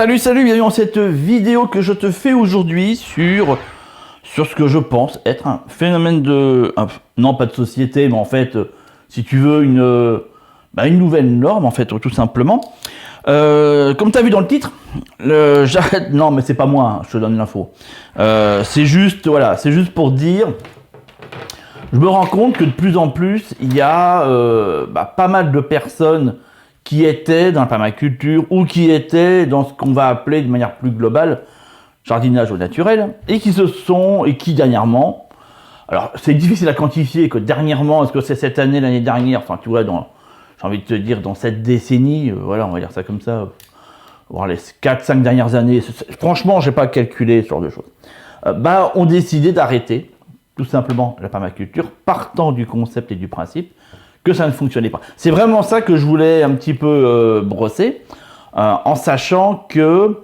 Salut, bienvenue dans cette vidéo que je te fais aujourd'hui sur ce que je pense être un phénomène non pas de société, mais en fait, si tu veux, une nouvelle norme, en fait, tout simplement. Comme tu as vu dans le titre, j'arrête, non mais c'est pas moi, hein, je te donne l'info. C'est juste, voilà, c'est juste pour dire, je me rends compte que de plus en plus, il y a pas mal de personnes qui étaient dans la permaculture ou qui étaient dans ce qu'on va appeler de manière plus globale jardinage au naturel et qui dernièrement, alors c'est difficile à quantifier que dernièrement, est-ce que c'est cette année, l'année dernière, enfin tu vois, j'ai envie de te dire dans cette décennie, voilà, on va dire ça comme ça, voir les 4-5 dernières années, franchement j'ai pas calculé ce genre de choses, ont décidé d'arrêter tout simplement la permaculture, partant du concept et du principe que ça ne fonctionnait pas. C'est vraiment ça que je voulais un petit peu brosser, en sachant que,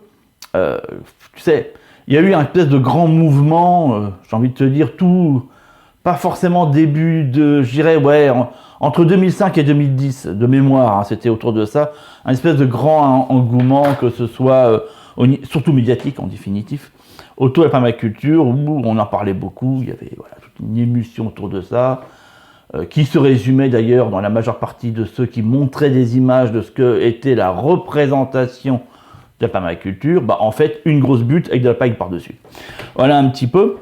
tu sais, il y a eu un espèce de grand mouvement, j'ai envie de te dire, pas forcément début de, je dirais, ouais, entre 2005 et 2010, de mémoire, hein, c'était autour de ça, un espèce de grand engouement, que ce soit, surtout médiatique en définitif, autour de la permaculture, où on en parlait beaucoup, il y avait voilà, toute une émulsion autour de ça, qui se résumait d'ailleurs dans la majeure partie de ceux qui montraient des images de ce que était la représentation de la permaculture, en fait une grosse butte avec de la paille par-dessus. Voilà un petit peu.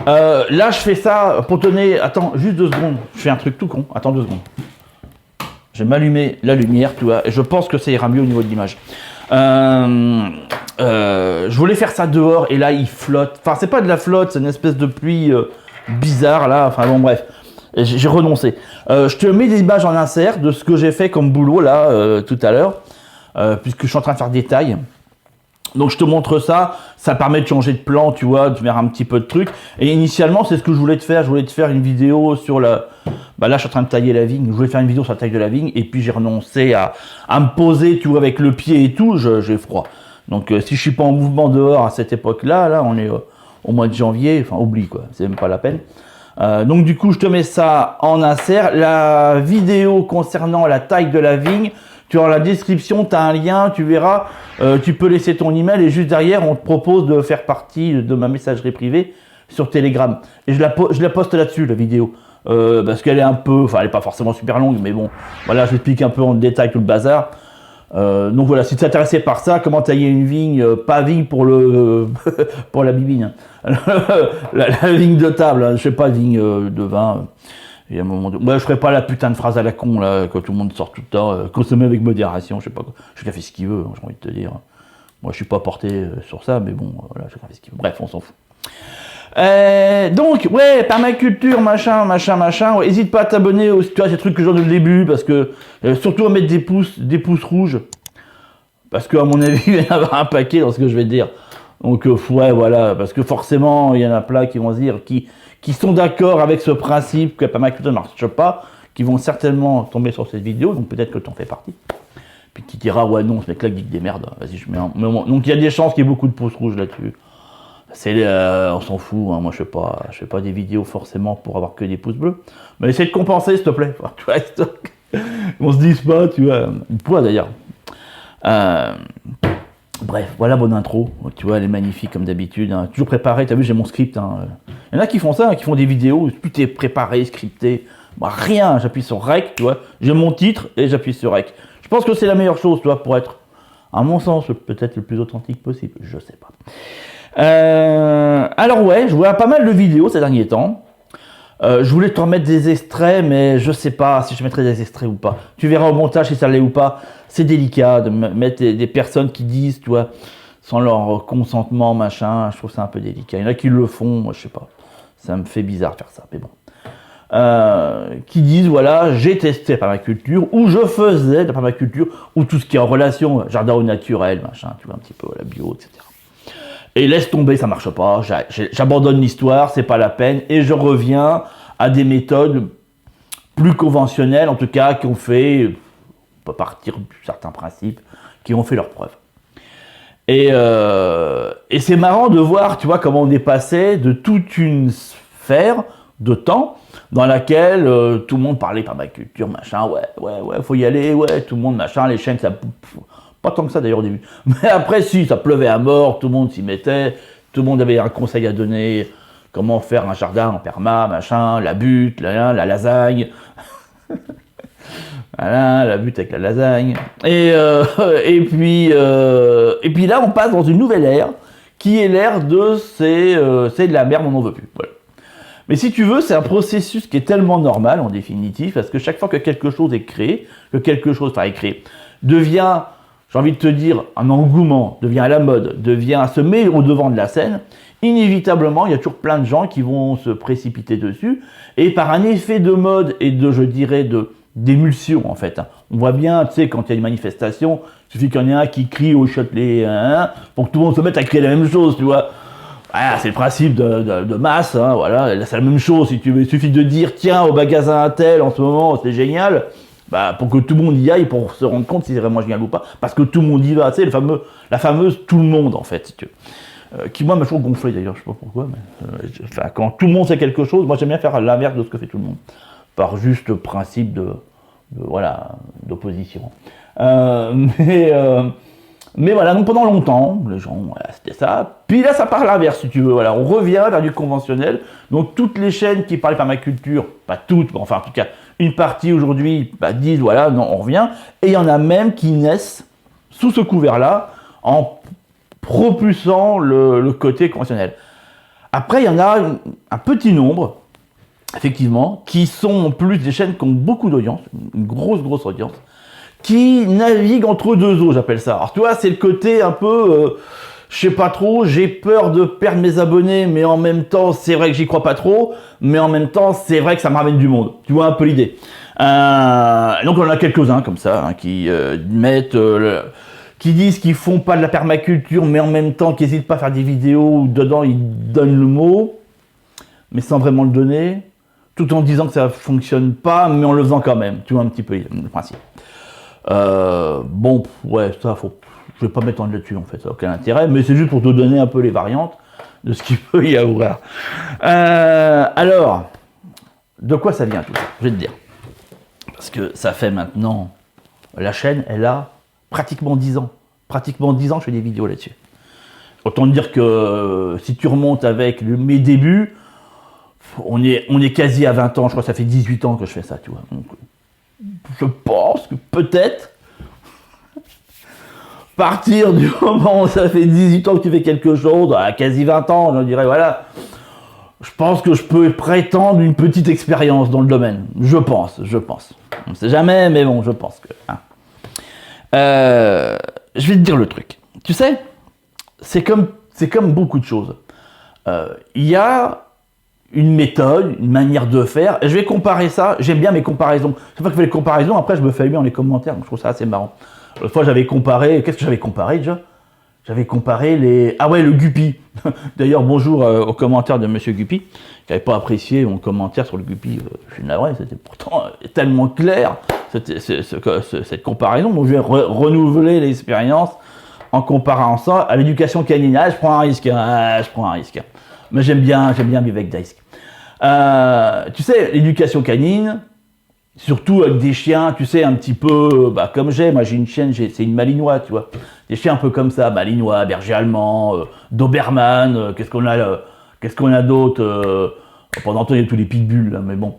Là je fais ça pour donner, attends juste 2 secondes, je fais un truc tout con, attends 2 secondes. Je vais m'allumer la lumière, tu vois, et je pense que ça ira mieux au niveau de l'image. Je voulais faire ça dehors et là il flotte, enfin c'est pas de la flotte, c'est une espèce de pluie bizarre là, enfin bon bref. J'ai renoncé. Je te mets des images en insert de ce que j'ai fait comme boulot là tout à l'heure, puisque je suis en train de faire des tailles. Donc je te montre ça, ça permet de changer de plan, tu vois, de faire un petit peu de trucs. Et initialement c'est ce que je voulais te faire, une vidéo sur la... là je suis en train de tailler la vigne, je voulais faire une vidéo sur la taille de la vigne, et puis j'ai renoncé à me poser, tu vois, avec le pied et tout, j'ai froid. Donc si je suis pas en mouvement dehors à cette époque-là, là on est au mois de janvier, enfin oublie quoi, c'est même pas la peine. Donc du coup je te mets ça en insert, la vidéo concernant la taille de la vigne, tu as la description, tu as un lien, tu verras, tu peux laisser ton email et juste derrière on te propose de faire partie de ma messagerie privée sur Telegram. Et je la poste là-dessus la vidéo, parce qu'elle est un peu, enfin elle n'est pas forcément super longue, mais bon, voilà, je explique un peu en détail tout le bazar. Donc voilà, si tu es intéressé par ça, comment tailler une vigne, pas vigne pour pour la bibine, hein. la vigne de table, hein, je sais pas, vigne de vin. Et à un moment je ferai pas la putain de phrase à la con là que tout le monde sort tout le temps, consommer avec modération, je sais pas quoi. Chacun fait ce qu'il veut, hein, j'ai envie de te dire. Moi je suis pas porté sur ça, mais bon, voilà, chacun fait ce qu'il veut. Bref, on s'en fout. Donc ouais, permaculture, machin, ouais, hésite pas à t'abonner aux, tu vois, ces trucs que je donne au début, parce que surtout à mettre des pouces rouges, parce que à mon avis il va y en avoir un paquet dans ce que je vais te dire. Donc ouais, voilà, parce que forcément il y en a plein qui vont se dire, qui sont d'accord avec ce principe que la permaculture ne marche pas, qui vont certainement tomber sur cette vidéo, donc peut-être que tu en fais partie. Puis qui dira ouais non, ce mec là dit des merdes, vas-y je mets un... Donc il y a des chances qu'il y ait beaucoup de pouces rouges là-dessus. On s'en fout, hein. Moi je fais pas des vidéos forcément pour avoir que des pouces bleus, mais essaie de compenser s'il te plaît, tu vois, on se dise pas, tu vois, toi d'ailleurs. Bref, voilà mon intro, tu vois, elle est magnifique comme d'habitude, hein. Toujours préparé, t'as vu j'ai mon script, hein. Il y en a qui font ça, hein, qui font des vidéos, tout est préparé, scripté, rien, j'appuie sur REC, tu vois, j'ai mon titre et j'appuie sur REC. Je pense que c'est la meilleure chose, tu vois, pour être, à mon sens, peut-être le plus authentique possible, je sais pas. Alors ouais, je vois pas mal de vidéos ces derniers temps. Je voulais te remettre des extraits, mais je sais pas si je mettrai des extraits ou pas. Tu verras au montage si ça l'est ou pas. C'est délicat de mettre des personnes qui disent, tu vois, sans leur consentement, machin. Je trouve ça un peu délicat. Il y en a qui le font, moi je sais pas. Ça me fait bizarre de faire ça, mais bon. Qui disent, voilà, j'ai testé la permaculture, ou je faisais de la permaculture, ou tout ce qui est en relation, jardin au naturel, machin, tu vois, un petit peu la bio, etc. Et laisse tomber, ça marche pas, j'abandonne l'histoire, c'est pas la peine, et je reviens à des méthodes plus conventionnelles, en tout cas, qui ont fait, on peut partir de certains principes, qui ont fait leurs preuves. Et c'est marrant de voir, tu vois, comment on est passé de toute une sphère de temps dans laquelle tout le monde parlait permaculture, machin, ouais, faut y aller, ouais, tout le monde, machin, les chaînes, ça Pas tant que ça d'ailleurs au début. Mais après, si, ça pleuvait à mort, tout le monde s'y mettait, tout le monde avait un conseil à donner, comment faire un jardin en perma, machin, la butte, la lasagne. Voilà, la butte avec la lasagne. Et puis là, on passe dans une nouvelle ère, qui est l'ère de c'est de la merde, on n'en veut plus. Voilà. Mais si tu veux, c'est un processus qui est tellement normal en définitive, parce que chaque fois que quelque chose est créé, devient, j'ai envie de te dire, un engouement, devient à la mode, se met au devant de la scène, inévitablement, il y a toujours plein de gens qui vont se précipiter dessus, et par un effet de mode et je dirais, d'émulsion en fait. On voit bien, tu sais, quand il y a une manifestation, il suffit qu'il y en ait un qui crie au Châtelet, pour que tout le monde se mette à crier la même chose, tu vois. Voilà, c'est le principe de masse, hein, voilà, c'est la même chose, si tu veux. Il suffit de dire, tiens, au magasin Intel, en ce moment, c'est génial, bah, pour que tout le monde y aille, pour se rendre compte si c'est vraiment génial ou pas, parce que tout le monde y va, tu sais, la fameuse tout le monde, en fait, si tu veux. Qui, moi, m'a toujours gonflé, d'ailleurs, je sais pas pourquoi, mais quand tout le monde sait quelque chose, moi, j'aime bien faire l'inverse de ce que fait tout le monde, par juste principe d'opposition. Mais voilà, donc pendant longtemps, les gens, voilà, c'était ça. Puis là, ça part à l'inverse, si tu veux. Voilà, on revient vers du conventionnel. Donc toutes les chaînes qui parlent permaculture, pas toutes, mais enfin en tout cas une partie aujourd'hui, disent voilà, non, on revient. Et il y en a même qui naissent sous ce couvert-là en propulsant le côté conventionnel. Après, il y en a un petit nombre, effectivement, qui sont en plus des chaînes qui ont beaucoup d'audience, une grosse audience, qui navigue entre deux eaux, j'appelle ça. Alors tu vois, c'est le côté un peu, je sais pas trop, j'ai peur de perdre mes abonnés, mais en même temps, c'est vrai que j'y crois pas trop, mais en même temps, c'est vrai que ça me ramène du monde. Tu vois un peu l'idée. Donc on en a quelques-uns comme ça, hein, qui mettent, qui disent qu'ils font pas de la permaculture, mais en même temps, qui n'hésitent pas à faire des vidéos où dedans ils donnent le mot, mais sans vraiment le donner, tout en disant que ça fonctionne pas, mais en le faisant quand même. Tu vois un petit peu le principe. Bon, ouais, ça, je vais pas m'étendre là-dessus, en fait, ça n'a aucun intérêt, mais c'est juste pour te donner un peu les variantes de ce qu'il peut y avoir. Alors, de quoi ça vient tout ça? Je vais te dire. Parce que ça fait maintenant, la chaîne, elle a pratiquement 10 ans. Pratiquement 10 ans, je fais des vidéos là-dessus. Autant te dire que si tu remontes avec mes débuts, on est quasi à 20 ans, je crois que ça fait 18 ans que je fais ça, tu vois. Donc, je pense que peut-être, partir du moment où ça fait 18 ans que tu fais quelque chose, à quasi 20 ans, je dirais, voilà, je pense que je peux prétendre une petite expérience dans le domaine. Je pense. On ne sait jamais, mais bon, je pense que... Hein. Je vais te dire le truc. Tu sais, c'est comme beaucoup de choses. Il y a une méthode, une manière de faire. Et je vais comparer ça. J'aime bien mes comparaisons. Chaque fois que je fais les comparaisons, après je me fais allumer dans les commentaires. Donc je trouve ça assez marrant. L'autre fois j'avais comparé. Qu'est-ce que j'avais comparé déjà? J'avais comparé les. Ah ouais, le Guppy. D'ailleurs, bonjour aux commentaires de Monsieur Guppy, qui n'avait pas apprécié mon commentaire sur le Guppy. Je suis navré, c'était pourtant tellement clair cette comparaison. Donc je vais renouveler l'expérience en comparant ça à l'éducation canine. Ah, je prends un risque. Mais j'aime bien vivre avec des risques. Tu sais, l'éducation canine, surtout avec des chiens, tu sais, un petit peu, comme moi j'ai une chienne, c'est une malinois, tu vois. Des chiens un peu comme ça, malinois, berger allemand, doberman, qu'est-ce qu'on a d'autre pendant il y a tous les pitbulls, là, mais bon.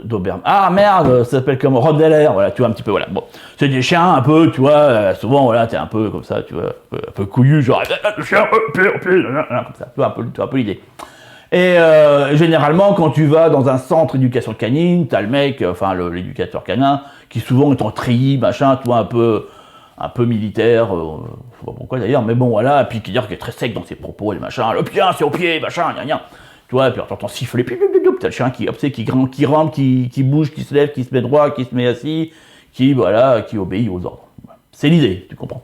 Doberman. Ah merde, ça s'appelle comme Rottweiler, voilà, tu vois un petit peu, voilà. Bon, c'est des chiens un peu, tu vois, souvent, voilà, t'es un peu comme ça, tu vois, un peu couillu, genre, chien, comme ça, tu vois un peu l'idée. Et généralement, quand tu vas dans un centre d'éducation canine, t'as le mec, enfin l'éducateur canin, qui souvent est en treillis, machin, tu vois, un peu militaire, je sais pas pourquoi d'ailleurs, mais bon, voilà, et puis qui est très sec dans ses propos, et machin, le pied, c'est au pied, machin, gna gna. Tu vois, puis t'entends siffler, t'as le chien qui rampe, qui bouge, qui se lève, qui se met droit, qui se met assis, qui obéit aux ordres. C'est l'idée, tu comprends.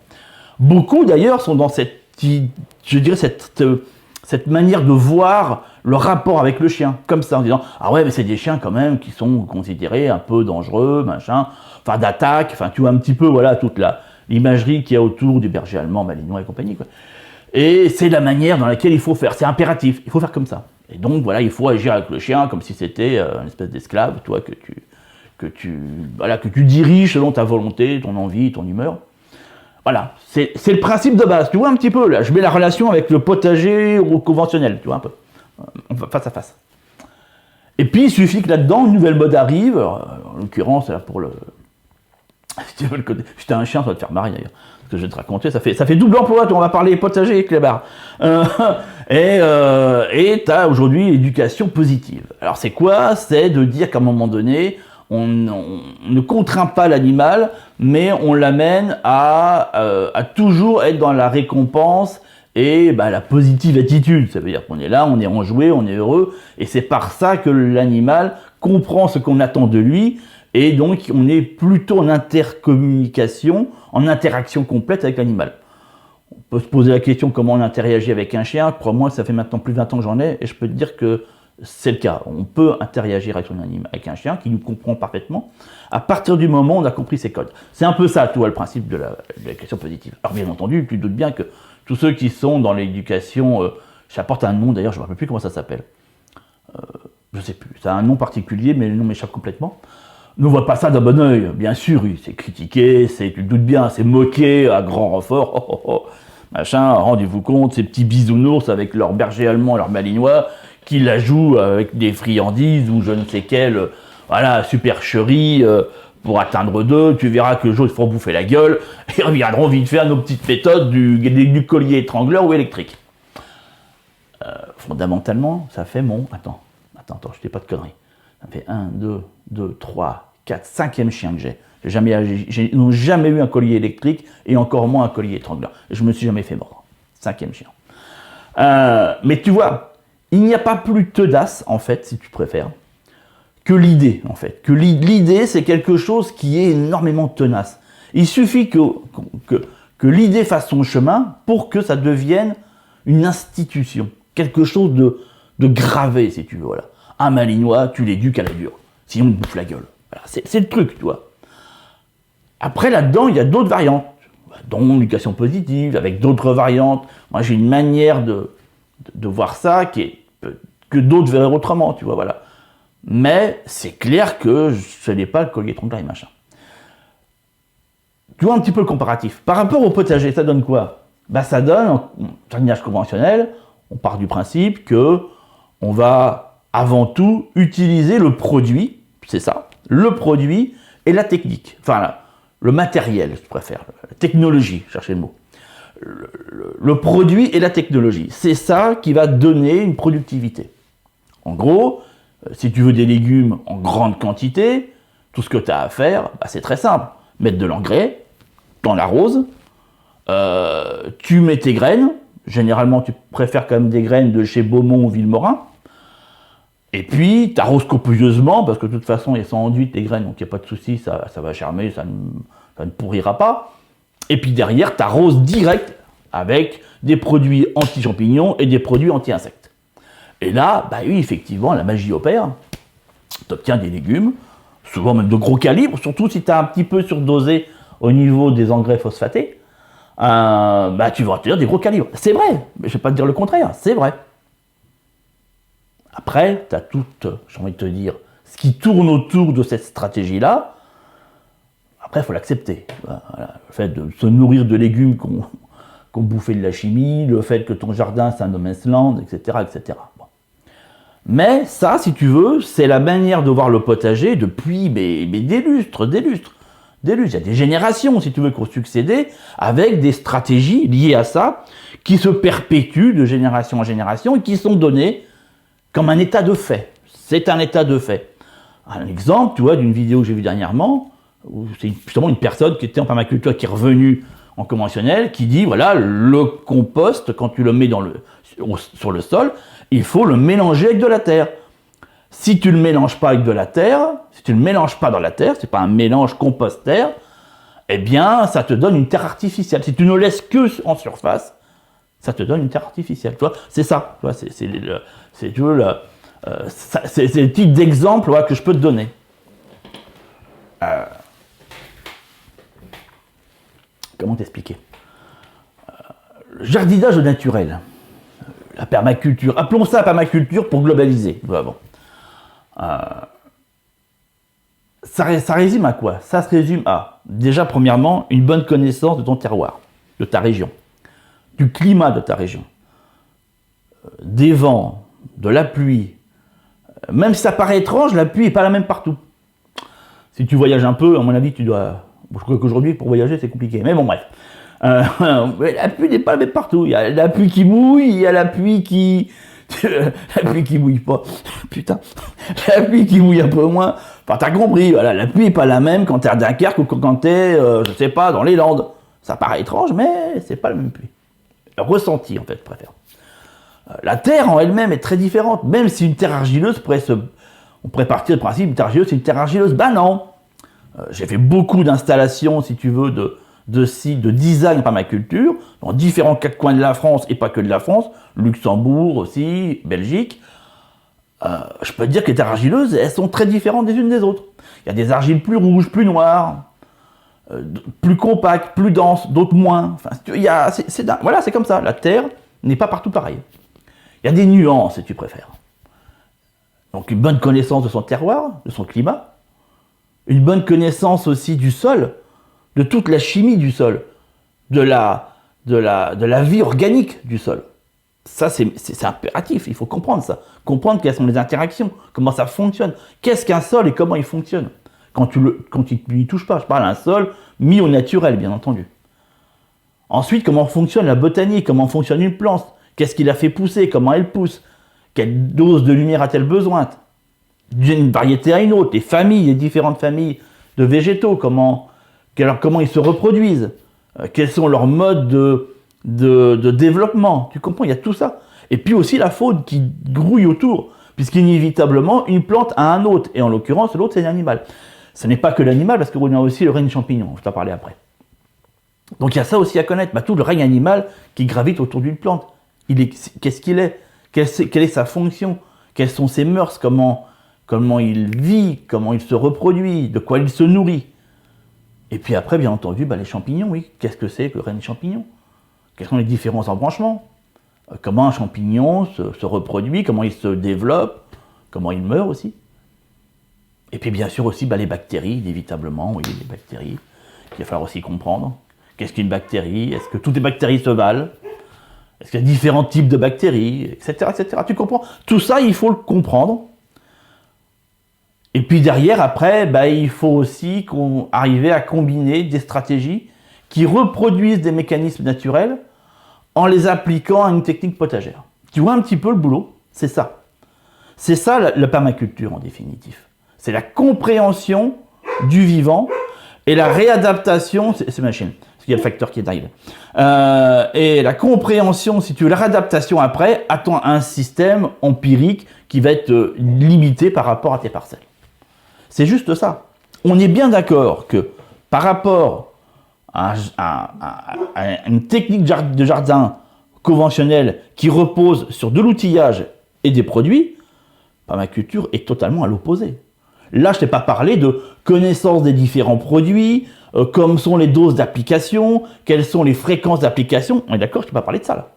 Beaucoup d'ailleurs sont dans cette manière de voir le rapport avec le chien, comme ça, en disant ah ouais, mais c'est des chiens quand même qui sont considérés un peu dangereux, machin, enfin d'attaque, enfin tu vois un petit peu, voilà, toute l'imagerie qu'il y a autour du berger allemand, malinois et compagnie, quoi. Et c'est la manière dans laquelle il faut faire, c'est impératif, il faut faire comme ça. Et donc voilà, il faut agir avec le chien comme si c'était une espèce d'esclave, toi, que que tu diriges selon ta volonté, ton envie, ton humeur. Voilà, c'est le principe de base. Tu vois un petit peu, là, je mets la relation avec le potager ou conventionnel, tu vois un peu, face à face. Et puis, il suffit que là-dedans, une nouvelle mode arrive, en l'occurrence, là, pour le... Si tu veux le côté... J'étais un chien, ça va te faire marrer d'ailleurs. Ce que je vais te raconter, ça fait double emploi, on va parler potager et clébard. Et tu as aujourd'hui l'éducation positive. Alors c'est quoi? C'est de dire qu'à un moment donné, on ne contraint pas l'animal, mais on l'amène à toujours être dans la récompense et la positive attitude. Ça veut dire qu'on est là, on est enjoué, on est heureux, et c'est par ça que l'animal comprend ce qu'on attend de lui, et donc on est plutôt en intercommunication, en interaction complète avec l'animal. On peut se poser la question comment on interagit avec un chien. Crois-moi, ça fait maintenant plus de 20 ans que j'en ai, et je peux te dire que c'est le cas. On peut interagir avec avec un chien qui nous comprend parfaitement à partir du moment où on a compris ses codes. C'est un peu ça, toi, le principe de l'éducation positive. Alors bien entendu, tu te doutes bien que tous ceux qui sont dans l'éducation, j'apporte un nom d'ailleurs, je ne me rappelle plus comment ça s'appelle. Je ne sais plus, ça a un nom particulier, mais le nom m'échappe complètement. Ne voit pas ça d'un bon oeil, bien sûr, oui, c'est critiqué, tu te doutes bien, c'est moqué à grand renfort, machin, rendez-vous compte, ces petits bisounours avec leur berger allemand, leur malinois, qui la jouent avec des friandises ou je ne sais quelle, supercherie pour atteindre d'eux. Tu verras que le jour ils se feront bouffer la gueule et reviendront vite faire nos petites méthodes du collier étrangleur ou électrique. Fondamentalement, ça fait mon... Attends, je dis pas de conneries. Ça fait 1, 2, 3, 4, 5e chien que j'ai. J'ai jamais eu un collier électrique et encore moins un collier étrangleur. Je me suis jamais fait mordre. 5e chien. Mais tu vois, il n'y a pas plus tenace, en fait, si tu préfères, que l'idée, en fait. Que l'idée, c'est quelque chose qui est énormément tenace. Il suffit que l'idée fasse son chemin pour que ça devienne une institution. Quelque chose de gravé, si tu veux, voilà. Un malinois, tu l'éduques à la dure. Sinon, il te bouffe la gueule. Voilà, c'est le truc, tu vois. Après, là-dedans, il y a d'autres variantes, dont l'éducation positive, avec d'autres variantes. Moi, j'ai une manière de voir ça que d'autres verraient autrement, tu vois, voilà. Mais c'est clair que ce n'est pas le collier étrangleur et machin. Tu vois un petit peu le comparatif. Par rapport au potager, ça donne quoi? Ça donne, en jardinage conventionnel, on part du principe que on va avant tout utiliser le produit, c'est ça, le produit et la technique. Enfin, le matériel, je préfère, la technologie, cherchez le mot. Le produit et la technologie, c'est ça qui va donner une productivité. En gros, si tu veux des légumes en grande quantité, tout ce que tu as à faire, c'est très simple. Mettre de l'engrais, t'en arroses, tu mets tes graines, généralement tu préfères quand même des graines de chez Beaumont ou Villemorin, et puis tu arroses copieusement, parce que de toute façon elles sont enduites tes graines, donc il n'y a pas de souci, ça va germer, ça ne pourrira pas. Et puis derrière, tu arroses direct avec des produits anti-champignons et des produits anti-insectes. Et là, oui, effectivement, la magie opère. Tu obtiens des légumes, souvent même de gros calibre, surtout si tu as un petit peu surdosé au niveau des engrais phosphatés. Tu vas obtenir des gros calibres. C'est vrai, mais je ne vais pas te dire le contraire, c'est vrai. Après, tu as tout, j'ai envie de te dire, ce qui tourne autour de cette stratégie-là. Après, il faut l'accepter. Voilà. Le fait de se nourrir de légumes qu'on bouffait de la chimie, le fait que ton jardin, c'est un no man's land, etc. etc. Bon. Mais ça, si tu veux, c'est la manière de voir le potager depuis des lustres. Il y a des générations, si tu veux, qui ont succédé avec des stratégies liées à ça, qui se perpétuent de génération en génération et qui sont données comme un état de fait. C'est un état de fait. Un exemple, tu vois, d'une vidéo que j'ai vue dernièrement, où c'est justement une personne qui était en permaculture, qui est revenue en conventionnel, qui dit, voilà, le compost, quand tu le mets sur le sol, il faut le mélanger avec de la terre. Si tu ne le mélanges pas avec de la terre, si tu ne le mélanges pas dans la terre, c'est pas un mélange compost-terre, eh bien, ça te donne une terre artificielle. Si tu ne laisses que en surface, ça te donne une terre artificielle. Tu vois, c'est ça. Tu vois, c'est le type d'exemple que je peux te donner. Comment t'expliquer? Le jardinage naturel, la permaculture, appelons ça permaculture pour globaliser. Bon. ça résume à quoi? Ça se résume à, déjà, premièrement, une bonne connaissance de ton terroir, de ta région, du climat de ta région, des vents, de la pluie. Même si ça paraît étrange, la pluie n'est pas la même partout. Si tu voyages un peu, à mon avis, tu dois... Je crois qu'aujourd'hui, pour voyager, c'est compliqué. Mais bon, bref. La pluie n'est pas la même partout. Il y a la pluie qui mouille, il y a la pluie qui... la pluie qui mouille pas. Putain. La pluie qui mouille un peu moins. Enfin, t'as compris, voilà, la pluie n'est pas la même quand t'es à Dunkerque ou quand t'es, je sais pas, dans les Landes. Ça paraît étrange, mais c'est pas la même pluie. Ressenti, en fait, je préfère. La terre en elle-même est très différente. Même si une terre argileuse on pourrait partir du principe, une terre argileuse, c'est une terre argileuse. Ben non. J'ai fait beaucoup d'installations, si tu veux, de sites de design permaculture, dans différents quatre coins de la France, et pas que de la France, Luxembourg aussi, Belgique. Je peux te dire que les terres argileuses, elles sont très différentes des unes des autres. Il y a des argiles plus rouges, plus noires, plus compactes, plus denses, d'autres moins. Enfin, voilà, c'est comme ça. La terre n'est pas partout pareille. Il y a des nuances, si tu préfères. Donc une bonne connaissance de son terroir, de son climat, une bonne connaissance aussi du sol, de toute la chimie du sol, de la vie organique du sol. Ça, c'est impératif, il faut comprendre ça. Comprendre quelles sont les interactions, comment ça fonctionne. Qu'est-ce qu'un sol et comment il fonctionne quand tu ne lui touches pas. Je parle d'un sol mis au naturel, bien entendu. Ensuite, comment fonctionne la botanique, comment fonctionne une plante, qu'est-ce qui la fait pousser, comment elle pousse, quelle dose de lumière a-t-elle besoin, d'une variété à une autre, les familles, les différentes familles de végétaux, comment ils se reproduisent, quels sont leurs modes de développement, tu comprends, il y a tout ça. Et puis aussi la faune qui grouille autour, puisqu'inévitablement, une plante a un hôte, et en l'occurrence, l'autre, c'est l'animal. Ce n'est pas que l'animal, parce qu'on a aussi le règne champignon, je t'en parlais après. Donc il y a ça aussi à connaître, tout le règne animal qui gravite autour d'une plante. Qu'est-ce qu'il est? Quelle est sa fonction? Quelles sont ses mœurs? Comment il vit? Comment il se reproduit? De quoi il se nourrit? Et puis après, bien entendu, les champignons, oui. Qu'est-ce que c'est que le règne champignon? Quels sont les différents embranchements? Comment un champignon se reproduit? Comment il se développe? Comment il meurt aussi? Et puis bien sûr aussi les bactéries, inévitablement, oui, les bactéries, qu'il va falloir aussi comprendre. Qu'est-ce qu'une bactérie? Est-ce que toutes les bactéries se valent? Est-ce qu'il y a différents types de bactéries, etc., etc. Tu comprends? Tout ça, il faut le comprendre. Et puis derrière, après, il faut aussi arriver à combiner des stratégies qui reproduisent des mécanismes naturels en les appliquant à une technique potagère. Tu vois un petit peu le boulot? C'est ça. C'est ça la permaculture en définitif. C'est la compréhension du vivant et la réadaptation, c'est machine, parce qu'il y a le facteur qui est arrivé. Et la compréhension, si tu veux, la réadaptation après, à un système empirique qui va être limité par rapport à tes parcelles. C'est juste ça. On est bien d'accord que par rapport à une technique de jardin conventionnelle qui repose sur de l'outillage et des produits, permaculture est totalement à l'opposé. Là, je ne t'ai pas parlé de connaissance des différents produits, comme sont les doses d'application, quelles sont les fréquences d'application. On est d'accord, je ne t'ai pas parlé de ça là.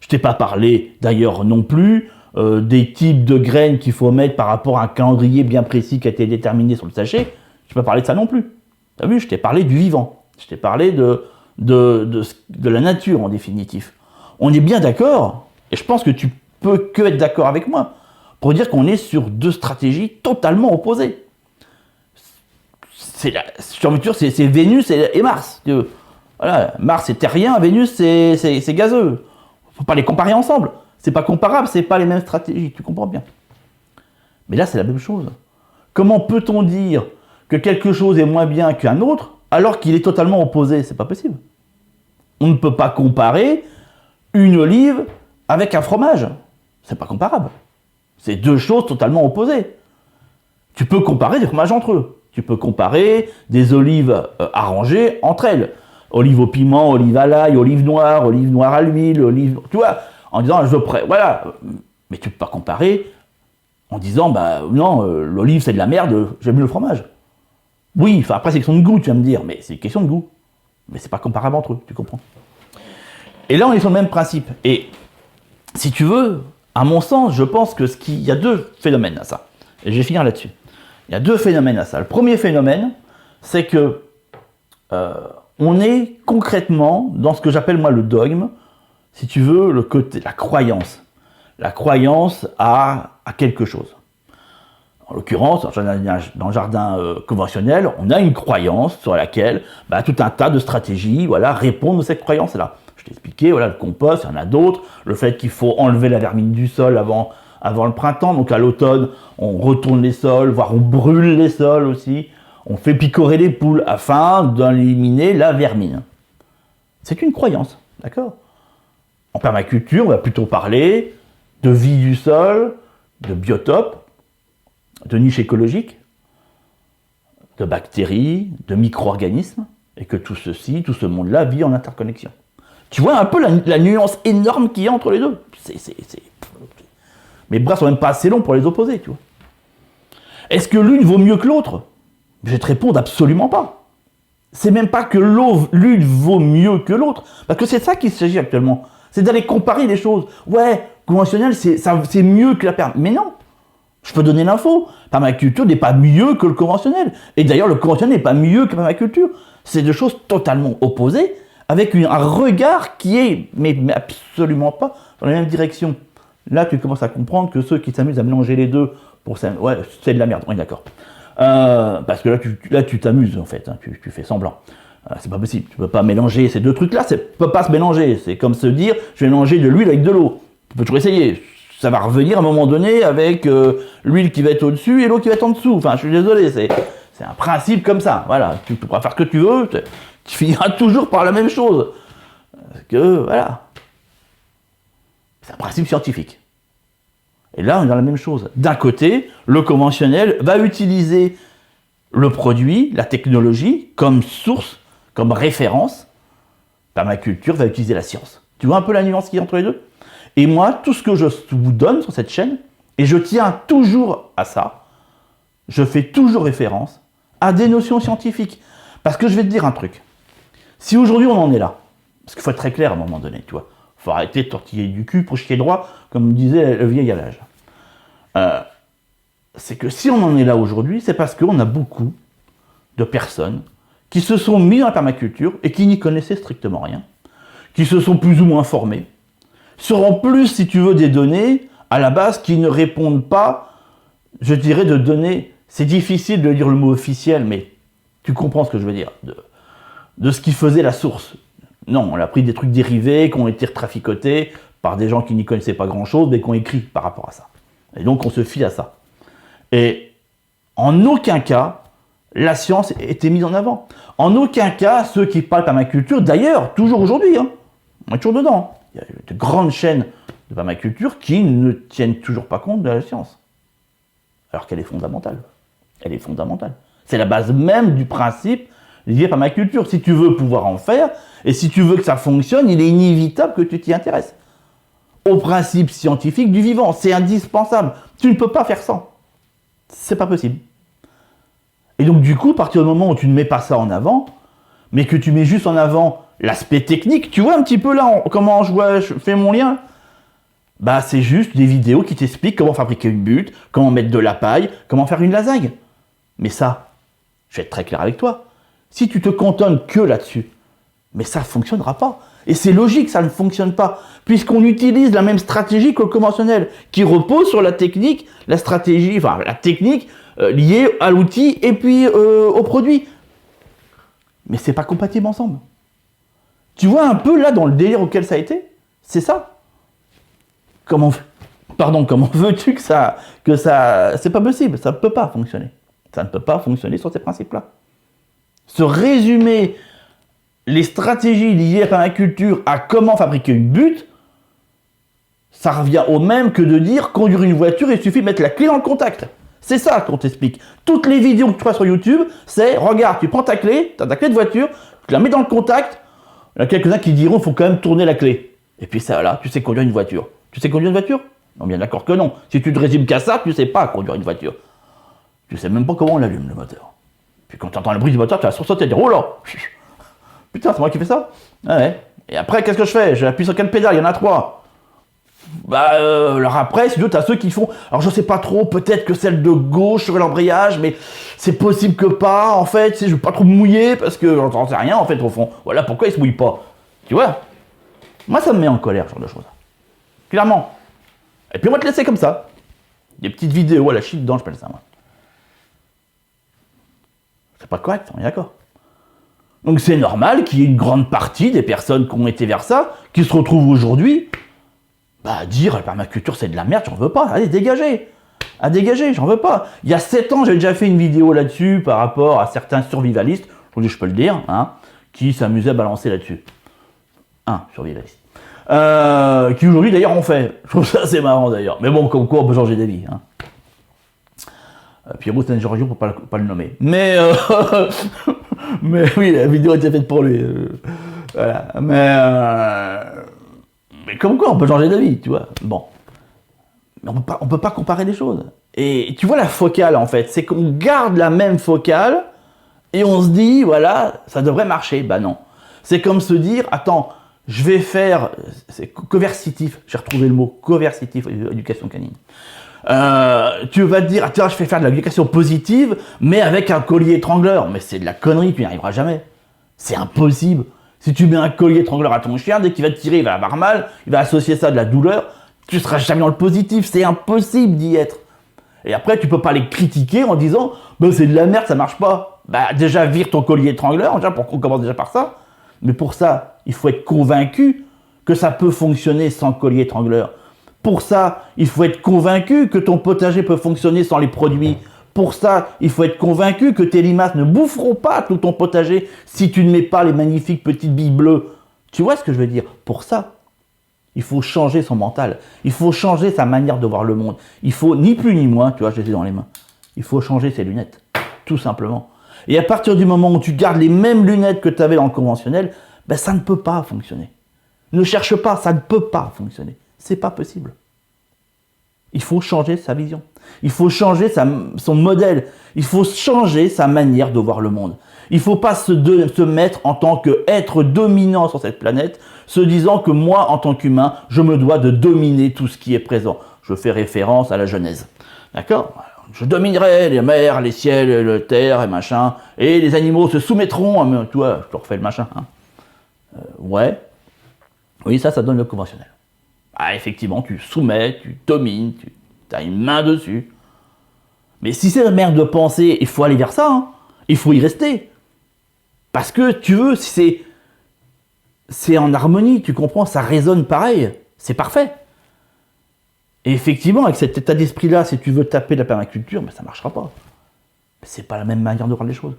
Je ne t'ai pas parlé d'ailleurs non plus des types de graines qu'il faut mettre par rapport à un calendrier bien précis qui a été déterminé sur le sachet. Je ne t'ai pas parlé de ça non plus. Tu as vu, je t'ai parlé du vivant. Je t'ai parlé de la nature en définitif. On est bien d'accord, et je pense que tu peux que être d'accord avec moi, pour dire qu'on est sur deux stratégies totalement opposées. C'est Vénus et Mars. Voilà, Mars c'est terrien, Vénus c'est gazeux. Faut pas les comparer ensemble. C'est pas comparable, c'est pas les mêmes stratégies, tu comprends bien. Mais là c'est la même chose. Comment peut-on dire que quelque chose est moins bien qu'un autre alors qu'il est totalement opposé? C'est pas possible. On ne peut pas comparer une olive avec un fromage. C'est pas comparable. C'est deux choses totalement opposées. Tu peux comparer des fromages entre eux. Tu peux comparer des olives arrangées entre elles. Olive au piment, olive à l'ail, olive noire à l'huile, olive... Tu vois, en disant, voilà. Mais tu peux pas comparer en disant, non, l'olive c'est de la merde, j'aime mieux le fromage. Oui, après c'est question de goût, tu vas me dire, mais c'est question de goût. Mais c'est pas comparable entre eux, tu comprends. Et là, on est sur le même principe. Et si tu veux, à mon sens, je pense que il y a deux phénomènes à ça. Et je vais finir là-dessus. Il y a deux phénomènes à ça. Le premier phénomène, c'est que on est concrètement dans ce que j'appelle moi le dogme, si tu veux, le côté, la croyance. La croyance à quelque chose. En l'occurrence, dans le jardin conventionnel, on a une croyance sur laquelle tout un tas de stratégies répondent à cette croyance-là. Je t'ai expliqué, le compost, il y en a d'autres. Le fait qu'il faut enlever la vermine du sol avant le printemps. Donc à l'automne, on retourne les sols, voire on brûle les sols aussi. On fait picorer les poules afin d'éliminer la vermine. C'est une croyance, d'accord? En permaculture, on va plutôt parler de vie du sol, de biotope, de niche écologique, de bactéries, de micro-organismes, et que tout ce monde-là vit en interconnexion. Tu vois un peu la nuance énorme qu'il y a entre les deux. Mes bras sont même pas assez longs pour les opposer, tu vois. Est-ce que l'une vaut mieux que l'autre? Je vais te répondre absolument pas. C'est même pas que l'une vaut mieux que l'autre, parce que c'est ça qu'il s'agit actuellement. C'est d'aller comparer les choses. Ouais, conventionnel, c'est mieux que la perma. Mais non, je peux donner l'info. Permaculture n'est pas mieux que le conventionnel. Et d'ailleurs, le conventionnel n'est pas mieux que la permaculture. C'est deux choses totalement opposées, avec un regard qui est mais absolument pas dans la même direction. Là, tu commences à comprendre que ceux qui s'amusent à mélanger les deux, ouais, c'est de la merde. Oui, d'accord. Parce que là, tu t'amuses en fait. Hein, tu fais semblant. C'est pas possible. Tu peux pas mélanger ces deux trucs-là. Ça peut pas se mélanger. C'est comme se dire, je vais mélanger de l'huile avec de l'eau. Tu peux toujours essayer. Ça va revenir à un moment donné avec l'huile qui va être au-dessus et l'eau qui va être en dessous. Enfin, je suis désolé. C'est un principe comme ça. Voilà. Tu pourras faire ce que tu veux. Tu finiras toujours par la même chose. Parce que, voilà. C'est un principe scientifique. Et là, on est dans la même chose. D'un côté, le conventionnel va utiliser le produit, la technologie, comme source, comme référence. Permaculture va utiliser la science. Tu vois un peu la nuance qu'il y a entre les deux? Et moi, tout ce que je vous donne sur cette chaîne, et je tiens toujours à ça, je fais toujours référence à des notions scientifiques. Parce que je vais te dire un truc. Si aujourd'hui on en est là, parce qu'il faut être très clair à un moment donné, tu vois, il faut arrêter de tortiller du cul pour chier droit, comme disait le vieil adage. C'est que si on en est là aujourd'hui, c'est parce qu'on a beaucoup de personnes qui se sont mis dans la permaculture et qui n'y connaissaient strictement rien, qui se sont plus ou moins formés, sur en plus, si tu veux, des données à la base qui ne répondent pas, je dirais, de données, c'est difficile de dire le mot officiel, mais tu comprends ce que je veux dire, de ce qui faisait la source. Non, on a pris des trucs dérivés qui ont été retraficotés par des gens qui n'y connaissaient pas grand-chose, mais qui ont écrit par rapport à ça. Et donc, on se fie à ça. Et en aucun cas, la science était mise en avant. En aucun cas, ceux qui parlent permaculture, d'ailleurs, toujours aujourd'hui, hein, on est toujours dedans. Il y a de grandes chaînes de permaculture qui ne tiennent toujours pas compte de la science. Alors qu'elle est fondamentale. Elle est fondamentale. C'est la base même du principe lié à la permaculture. Si tu veux pouvoir en faire, et si tu veux que ça fonctionne, il est inévitable que tu t'y intéresses. Au principe scientifique du vivant, c'est indispensable. Tu ne peux pas faire sans. C'est pas possible. Et donc du coup, à partir du moment où tu ne mets pas ça en avant, mais que tu mets juste en avant l'aspect technique, tu vois un petit peu là comment je fais mon lien? Bah c'est juste des vidéos qui t'expliquent comment fabriquer une butte, comment mettre de la paille, comment faire une lasagne. Mais ça, je vais être très clair avec toi, si tu te cantonnes que là-dessus, mais ça ne fonctionnera pas. Et c'est logique, ça ne fonctionne pas, puisqu'on utilise la même stratégie que le conventionnel, qui repose sur la technique, la stratégie, enfin la technique liée à l'outil et puis au produit. Mais c'est pas compatible ensemble. Tu vois un peu là dans le délire auquel ça a été? C'est ça. Comment veux-tu que ça... C'est pas possible, ça ne peut pas fonctionner. Ça ne peut pas fonctionner sur ces principes-là. Se résumer les stratégies liées à la permaculture à comment fabriquer une butte, ça revient au même que de dire conduire une voiture, il suffit de mettre la clé dans le contact. C'est ça qu'on t'explique. Toutes les vidéos que tu vois sur YouTube, c'est regarde, tu prends ta clé, tu as ta clé de voiture, tu la mets dans le contact. Il y en a quelques-uns qui diront qu'il faut quand même tourner la clé. Et puis ça là, tu sais conduire une voiture. Tu sais conduire une voiture? Non, bien d'accord que non. Si tu te résumes qu'à ça, tu sais pas conduire une voiture. Tu sais même pas comment on l'allume le moteur. Puis quand tu entends le bruit du moteur, tu vas sursauter et dire oh là, putain, c'est moi qui fais ça? Ah ouais. Et après, qu'est-ce que je fais? J'appuie sur quelle pédale? Il y en a 3. Alors après, si tu veux, t'as ceux qui font. Alors je sais pas trop, peut-être que celle de gauche sur l'embrayage, mais c'est possible que pas. En fait, je veux pas trop me mouiller parce que j'en sais rien en fait au fond. Voilà pourquoi ils se mouillent pas. Tu vois? Moi, ça me met en colère, ce genre de choses. Clairement. Et puis on va te laisser comme ça. Des petites vidéos à la chute dedans, je appelle ça moi. C'est pas correct, on est d'accord. Donc c'est normal qu'il y ait une grande partie des personnes qui ont été vers ça, qui se retrouvent aujourd'hui, à dire la permaculture c'est de la merde, j'en veux pas, allez dégagez. À dégager, j'en veux pas. Il y a 7 ans, j'ai déjà fait une vidéo là-dessus par rapport à certains survivalistes, je peux le dire, hein, qui s'amusaient à balancer là-dessus. Un survivaliste. Qui aujourd'hui d'ailleurs ont fait. Je trouve ça assez marrant d'ailleurs. Mais bon, comme quoi on peut changer d'avis. Hein. Pierrot Saint-Georgio pour pas le nommer. Mais oui, la vidéo était faite pour lui. Voilà. Mais comme quoi on peut changer d'avis, tu vois. Bon. Mais on peut pas comparer les choses. Et tu vois la focale en fait, c'est qu'on garde la même focale et on se dit voilà, ça devrait marcher. Bah non. C'est comme se dire attends, je vais faire, c'est coercitif, j'ai retrouvé le mot coercitif, éducation canine. Tu vas te dire, attends, je vais faire de l'éducation positive, mais avec un collier étrangleur. Mais c'est de la connerie, tu n'y arriveras jamais. C'est impossible. Si tu mets un collier étrangleur à ton chien, dès qu'il va te tirer, il va avoir mal, il va associer ça à de la douleur, tu ne seras jamais dans le positif, c'est impossible d'y être. Et après, tu peux pas les critiquer en disant, bah, c'est de la merde, ça marche pas. Bah, déjà, vire ton collier étrangleur, on commence déjà par ça. Mais pour ça, il faut être convaincu que ça peut fonctionner sans collier étrangleur. Pour ça, il faut être convaincu que ton potager peut fonctionner sans les produits. Pour ça, il faut être convaincu que tes limaces ne boufferont pas tout ton potager si tu ne mets pas les magnifiques petites billes bleues. Tu vois ce que je veux dire? Pour ça, il faut changer son mental. Il faut changer sa manière de voir le monde. Il faut ni plus ni moins, tu vois, je les ai dans les mains. Il faut changer ses lunettes, tout simplement. Et à partir du moment où tu gardes les mêmes lunettes que tu avais dans le conventionnel, ben ça ne peut pas fonctionner. Ne cherche pas, ça ne peut pas fonctionner. C'est pas possible. Il faut changer sa vision. Il faut changer son modèle. Il faut changer sa manière de voir le monde. Il ne faut pas se mettre en tant qu'être dominant sur cette planète, se disant que moi, en tant qu'humain, je me dois de dominer tout ce qui est présent. Je fais référence à la Genèse. D'accord ? Je dominerai les mers, les ciels, la terre et machin, et les animaux se soumettront à... Tu vois, je te refais le machin. Hein. Ouais. Oui, ça donne le conventionnel. Ah, effectivement, tu soumets, tu domines, tu as une main dessus. Mais si c'est la manière de penser, il faut aller vers ça. Hein. Il faut y rester. Parce que, tu veux, c'est en harmonie, tu comprends, ça résonne pareil. C'est parfait. Et effectivement, avec cet état d'esprit-là, si tu veux taper de la permaculture, ben ça ne marchera pas. C'est pas la même manière de voir les choses.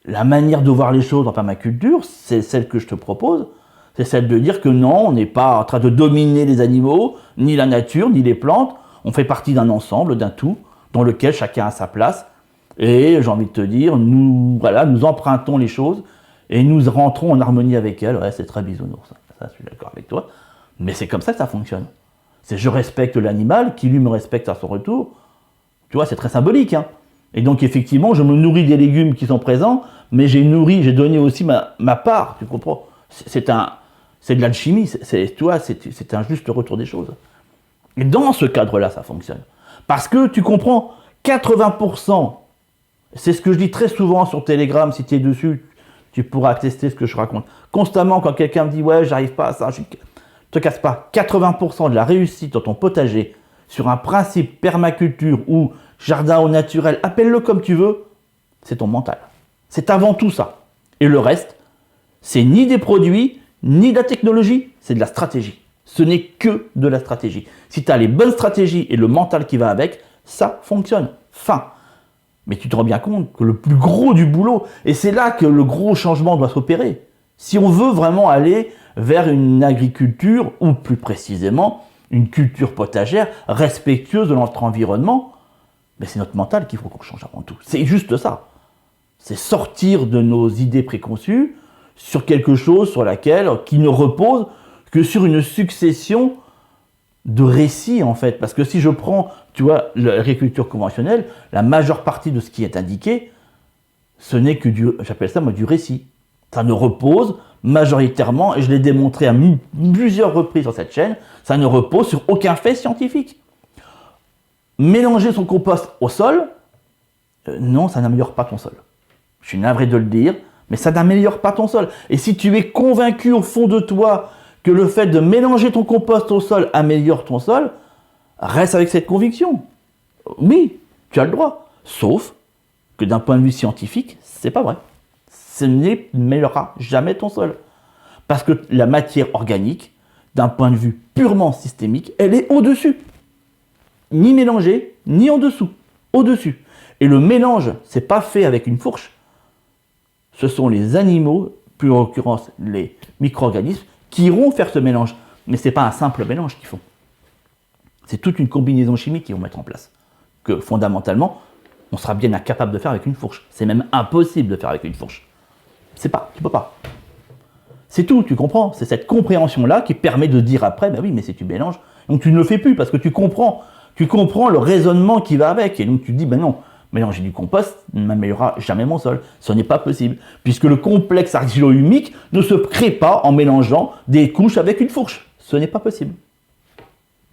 La manière de voir les choses en permaculture, c'est celle que je te propose. C'est celle de dire que non, on n'est pas en train de dominer les animaux, ni la nature, ni les plantes. On fait partie d'un ensemble, d'un tout, dans lequel chacun a sa place. Et j'ai envie de te dire, nous empruntons les choses et nous rentrons en harmonie avec elles. Ouais, c'est très bisounours, ça, je suis d'accord avec toi. Mais c'est comme ça que ça fonctionne. C'est je respecte l'animal, qui lui me respecte à son retour. Tu vois, c'est très symbolique. Hein. Et donc, effectivement, je me nourris des légumes qui sont présents, mais j'ai donné aussi ma part, tu comprends? C'est de l'alchimie, c'est un juste retour des choses. Et dans ce cadre-là, ça fonctionne. Parce que, tu comprends, 80%, c'est ce que je dis très souvent sur Telegram, si tu es dessus, tu pourras attester ce que je raconte. Constamment, quand quelqu'un me dit « Ouais, j'arrive pas à ça », je te casse pas. 80% de la réussite dans ton potager, sur un principe permaculture ou jardin au naturel, appelle-le comme tu veux, c'est ton mental. C'est avant tout ça. Et le reste, c'est ni des produits, ni de la technologie, c'est de la stratégie. Ce n'est que de la stratégie. Si tu as les bonnes stratégies et le mental qui va avec, ça fonctionne. Fin. Mais tu te rends bien compte que le plus gros du boulot, et c'est là que le gros changement doit s'opérer. Si on veut vraiment aller vers une agriculture, ou plus précisément, une culture potagère respectueuse de notre environnement, mais c'est notre mental qu'il faut qu'on change avant tout. C'est juste ça. C'est sortir de nos idées préconçues sur quelque chose qui ne repose que sur une succession de récits, en fait. Parce que si je prends, tu vois, l'agriculture conventionnelle, la majeure partie de ce qui est indiqué, ce n'est que j'appelle ça moi du récit. Ça ne repose majoritairement, et je l'ai démontré à plusieurs reprises sur cette chaîne, ça ne repose sur aucun fait scientifique. Mélanger son compost au sol, non, ça n'améliore pas ton sol. Je suis navré de le dire, mais ça n'améliore pas ton sol. Et si tu es convaincu au fond de toi que le fait de mélanger ton compost au sol améliore ton sol, reste avec cette conviction. Oui, tu as le droit. Sauf que d'un point de vue scientifique, c'est pas vrai. Ce n'améliorera jamais ton sol. Parce que la matière organique, d'un point de vue purement systémique, elle est au-dessus. Ni mélangée, ni en dessous. Au-dessus. Et le mélange, c'est pas fait avec une fourche. Ce sont les animaux, plus en l'occurrence les micro-organismes, qui iront faire ce mélange. Mais ce n'est pas un simple mélange qu'ils font. C'est toute une combinaison chimique qu'ils vont mettre en place. Que fondamentalement, on sera bien incapable de faire avec une fourche. C'est même impossible de faire avec une fourche. C'est pas, tu peux pas. C'est tout, tu comprends. C'est cette compréhension-là qui permet de dire après, ben oui, mais si tu mélanges, donc tu ne le fais plus parce que tu comprends le raisonnement qui va avec. Et donc tu te dis, ben non, mélanger du compost ne m'améliorera jamais mon sol. Ce n'est pas possible, puisque le complexe argilo-humique ne se crée pas en mélangeant des couches avec une fourche. Ce n'est pas possible.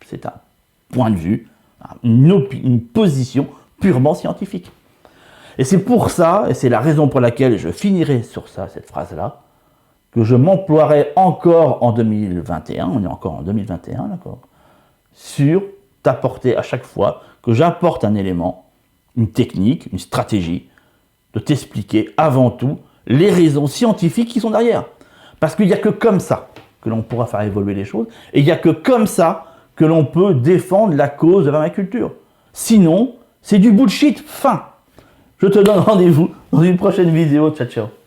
C'est un point de vue, une position purement scientifique. Et c'est pour ça, et c'est la raison pour laquelle je finirai sur ça, cette phrase-là, que je m'emploierai encore en 2021, on est encore en 2021, d'accord, sur t'apporter à chaque fois que j'apporte un élément, une technique, une stratégie, de t'expliquer avant tout les raisons scientifiques qui sont derrière. Parce qu'il n'y a que comme ça que l'on pourra faire évoluer les choses, et il n'y a que comme ça que l'on peut défendre la cause de la permaculture. Sinon, c'est du bullshit, fin. Je te donne rendez-vous dans une prochaine vidéo. Ciao, ciao.